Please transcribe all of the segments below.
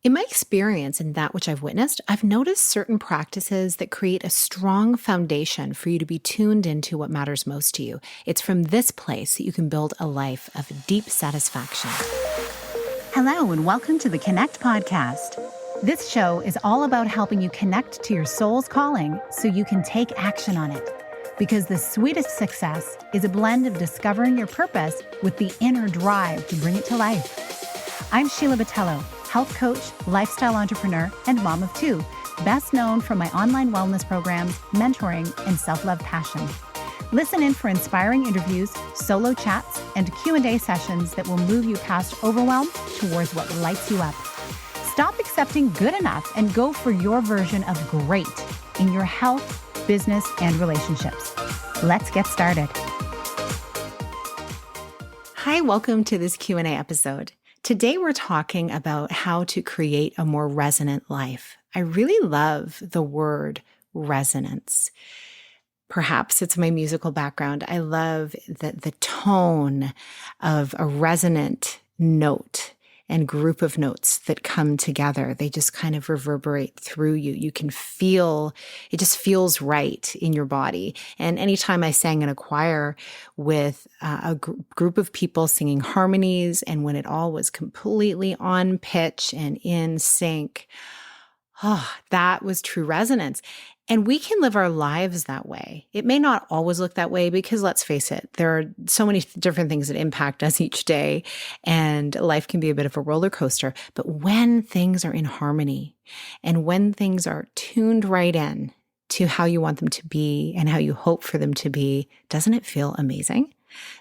In my experience and that which I've witnessed, I've noticed certain practices that create a strong foundation for you to be tuned into what matters most to you. It's from this place that you can build a life of deep satisfaction. Hello, and welcome to the Connect podcast. This show is all about helping you connect to your soul's calling so you can take action on it. Because the sweetest success is a blend of discovering your purpose with the inner drive to bring it to life. I'm Sheila, health coach, lifestyle entrepreneur, and mom of two, best known for my online wellness programs, mentoring, and self-love passion. Listen in for inspiring interviews, solo chats, and Q&A sessions that will move you past overwhelm towards what lights you up. Stop accepting good enough and go for your version of great in your health, business, and relationships. Let's get started. Hi, welcome to this Q&A episode. Today we're talking about how to create a more resonant life. I really love the word resonance. Perhaps it's my musical background. I love the tone of a resonant note and group of notes that come together. They just kind of reverberate through you. You can feel, it just feels right in your body. And anytime I sang in a choir with a group of people singing harmonies, and when it all was completely on pitch and in sync, that was true resonance. And we can live our lives that way. It may not always look that way because, let's face it, there are so many different things that impact us each day, and life can be a bit of a roller coaster. But when things are in harmony and when things are tuned right in to how you want them to be and how you hope for them to be, doesn't it feel amazing?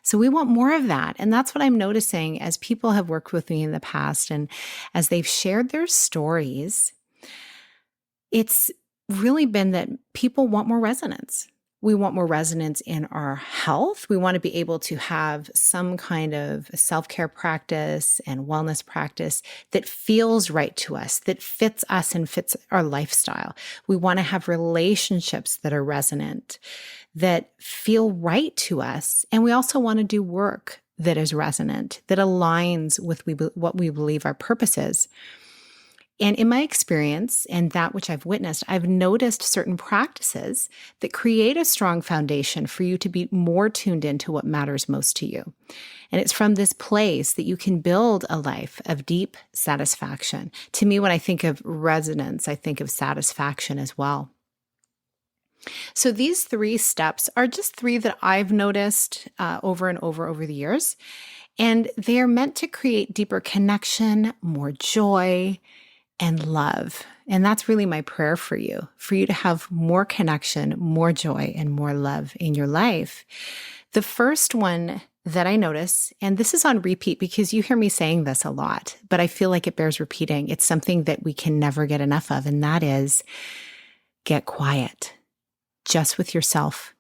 So we want more of that. And that's what I'm noticing as people have worked with me in the past and as they've shared their stories. It's really been that people want more resonance. We want more resonance in our health. We want to be able to have some kind of self-care practice and wellness practice that feels right to us, that fits us and fits our lifestyle. We want to have relationships that are resonant, that feel right to us. And we also want to do work that is resonant, that aligns with what we believe our purpose is. And in my experience and that which I've witnessed, I've noticed certain practices that create a strong foundation for you to be more tuned into what matters most to you. And it's from this place that you can build a life of deep satisfaction. To me, when I think of resonance, I think of satisfaction as well. So these 3 steps are just 3 that I've noticed over and over the years. And they are meant to create deeper connection, more joy, and love. And that's really my prayer for you to have more connection, more joy, and more love in your life. The first one that I notice, and this is on repeat because you hear me saying this a lot, but I feel like it bears repeating. It's something that we can never get enough of, and that is get quiet, just with yourself.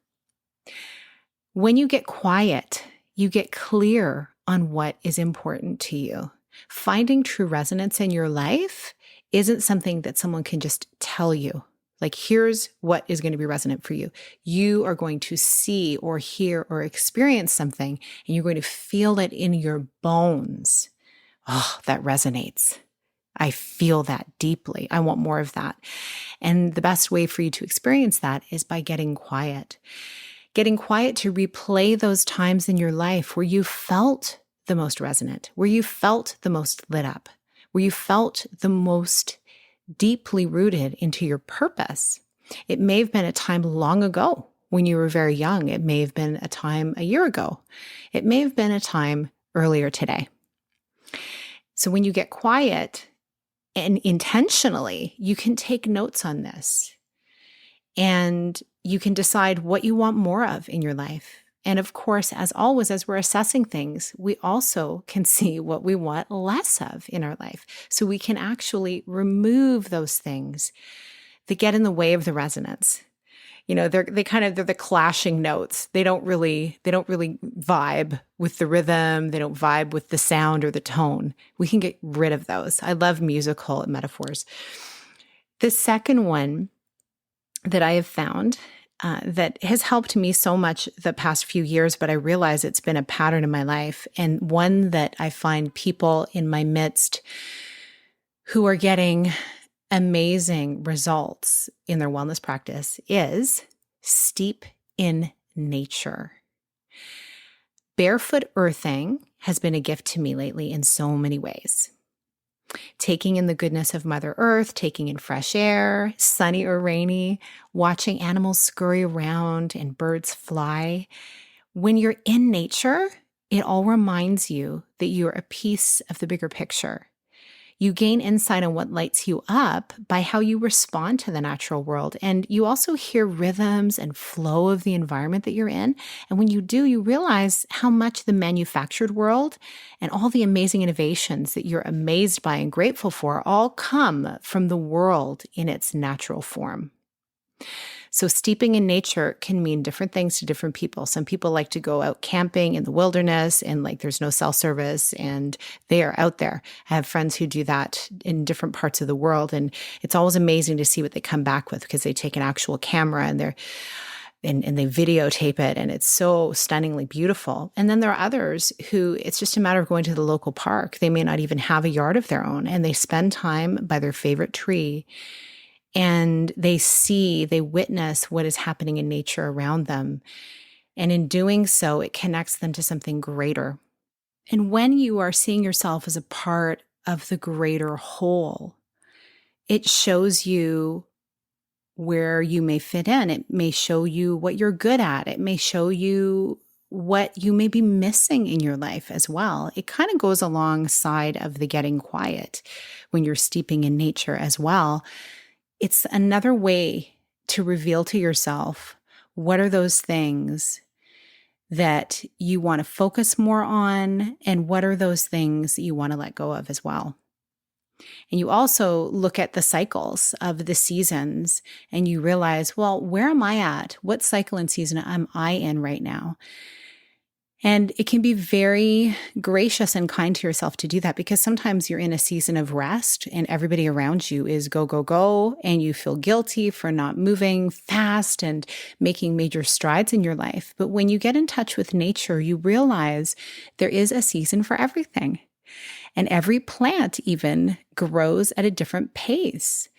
When you get quiet, you get clear on what is important to you. Finding true resonance in your life isn't something that someone can just tell you. Like, here's what is going to be resonant for you. You are going to see or hear or experience something, and you're going to feel it in your bones. Oh, that resonates. I feel that deeply. I want more of that. And the best way for you to experience that is by getting quiet. Getting quiet to replay those times in your life where you felt the most resonant, where you felt the most lit up, where you felt the most deeply rooted into your purpose. It may have been a time long ago when you were very young. It may have been a time a year ago. It may have been a time earlier today. So when you get quiet and intentionally, you can take notes on this and you can decide what you want more of in your life. And of course, as always, as we're assessing things, we also can see what we want less of in our life. So we can actually remove those things that get in the way of the resonance. You know, they're the clashing notes. They don't really vibe with the rhythm. They don't vibe with the sound or the tone. We can get rid of those. I love musical metaphors. The second one that I have found that has helped me so much the past few years, but I realize it's been a pattern in my life, and one that I find people in my midst who are getting amazing results in their wellness practice is steep in nature. Barefoot earthing has been a gift to me lately in so many ways. Taking in the goodness of Mother Earth, taking in fresh air, sunny or rainy, watching animals scurry around and birds fly. When you're in nature, it all reminds you that you're a piece of the bigger picture. You gain insight on what lights you up by how you respond to the natural world. And you also hear rhythms and flow of the environment that you're in. And when you do, you realize how much the manufactured world and all the amazing innovations that you're amazed by and grateful for all come from the world in its natural form. So steeping in nature can mean different things to different people. Some people like to go out camping in the wilderness and there's no cell service and they are out there. I have friends who do that in different parts of the world, and it's always amazing to see what they come back with because they take an actual camera and they videotape it, and it's so stunningly beautiful. And then there are others who it's just a matter of going to the local park. They may not even have a yard of their own, and they spend time by their favorite tree. And they witness what is happening in nature around them. And in doing so, it connects them to something greater. And when you are seeing yourself as a part of the greater whole, it shows you where you may fit in. It may show you what you're good at. It may show you what you may be missing in your life as well. It kind of goes alongside of the getting quiet when you're steeping in nature as well. It's another way to reveal to yourself what are those things that you want to focus more on and what are those things that you want to let go of as well. And you also look at the cycles of the seasons and you realize, well, where am I at? What cycle and season am I in right now? And it can be very gracious and kind to yourself to do that because sometimes you're in a season of rest and everybody around you is go, go, go, and you feel guilty for not moving fast and making major strides in your life. But when you get in touch with nature, you realize there is a season for everything. And every plant even grows at a different pace.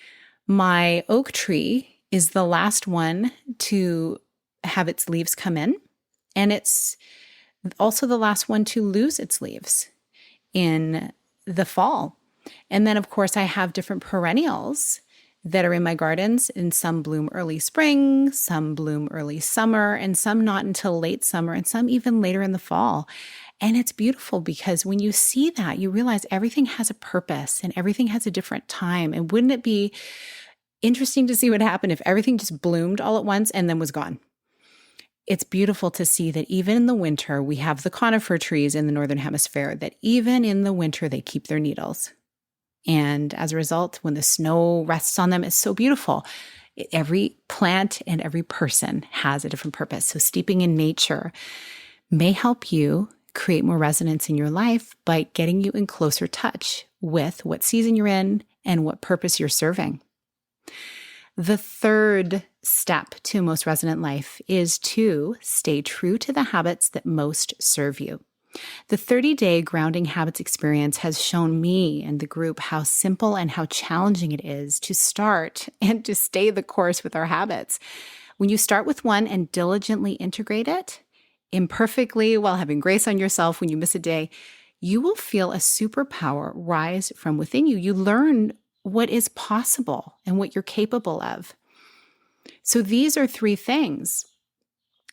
My oak tree is the last one to have its leaves come in, and it's also the last one to lose its leaves in the fall. And then, of course, I have different perennials that are in my gardens, and some bloom early spring, some bloom early summer, and some not until late summer, and some even later in the fall. And it's beautiful because when you see that, you realize everything has a purpose and everything has a different time. And wouldn't it be interesting to see what happened if everything just bloomed all at once and then was gone? It's beautiful to see that even in the winter, we have the conifer trees in the Northern Hemisphere, that even in the winter, they keep their needles. And as a result, when the snow rests on them, it's so beautiful. Every plant and every person has a different purpose. So steeping in nature may help you create more resonance in your life by getting you in closer touch with what season you're in and what purpose you're serving. The third step to most resonant life is to stay true to the habits that most serve you. The 30-day grounding habits experience has shown me and the group how simple and how challenging it is to start and to stay the course with our habits. When you start with one and diligently integrate it, imperfectly while having grace on yourself when you miss a day, you will feel a superpower rise from within you. You learn what is possible and what you're capable of. So these are three things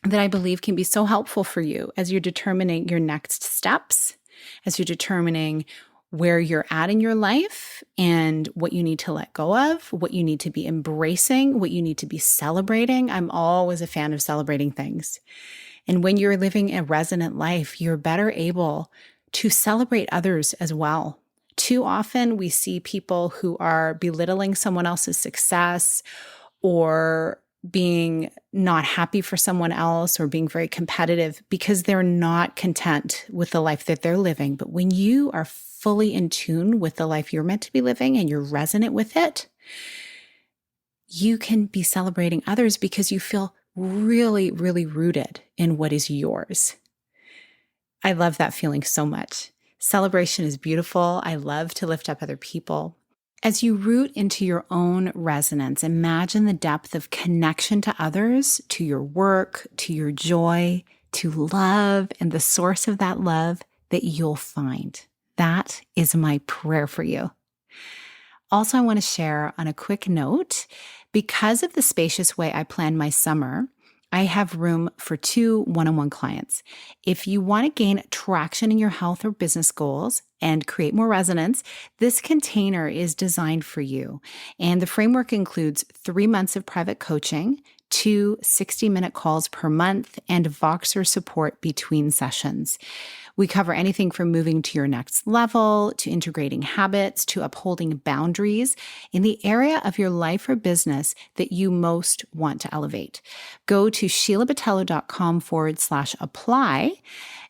that I believe can be so helpful for you as you're determining your next steps, as you're determining where you're at in your life and what you need to let go of, what you need to be embracing, what you need to be celebrating. I'm always a fan of celebrating things. And when you're living a resonant life, you're better able to celebrate others as well. Too often we see people who are belittling someone else's success or being not happy for someone else or being very competitive because they're not content with the life that they're living. But when you are fully in tune with the life you're meant to be living and you're resonant with it, you can be celebrating others because you feel really, really rooted in what is yours. I love that feeling so much. Celebration is beautiful. I love to lift up other people. As you root into your own resonance, imagine the depth of connection to others, to your work, to your joy, to love, and the source of that love that you'll find. That is my prayer for you. Also, I want to share on a quick note, because of the spacious way I plan my summer, I have room for 2 one-on-one clients. If you want to gain traction in your health or business goals and create more resonance, this container is designed for you. And the framework includes 3 months of private coaching, 2 60-minute calls per month, and Voxer support between sessions. We cover anything from moving to your next level, to integrating habits, to upholding boundaries in the area of your life or business that you most want to elevate. Go to sheilabatello.com/apply.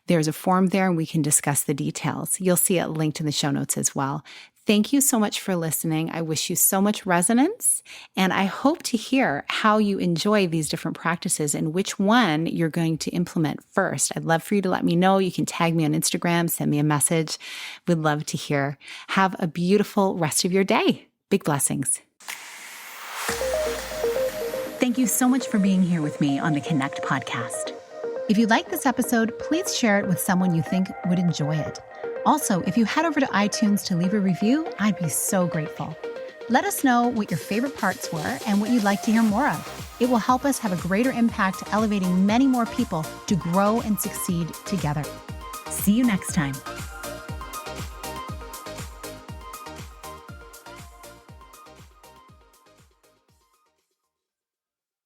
There's a form there and we can discuss the details. You'll see it linked in the show notes as well. Thank you so much for listening. I wish you so much resonance, and I hope to hear how you enjoy these different practices and which one you're going to implement first. I'd love for you to let me know. You can tag me on Instagram, send me a message. We'd love to hear. Have a beautiful rest of your day. Big blessings. Thank you so much for being here with me on the Connect podcast. If you like this episode, please share it with someone you think would enjoy it. Also, if you head over to iTunes to leave a review, I'd be so grateful. Let us know what your favorite parts were and what you'd like to hear more of. It will help us have a greater impact, elevating many more people to grow and succeed together. See you next time.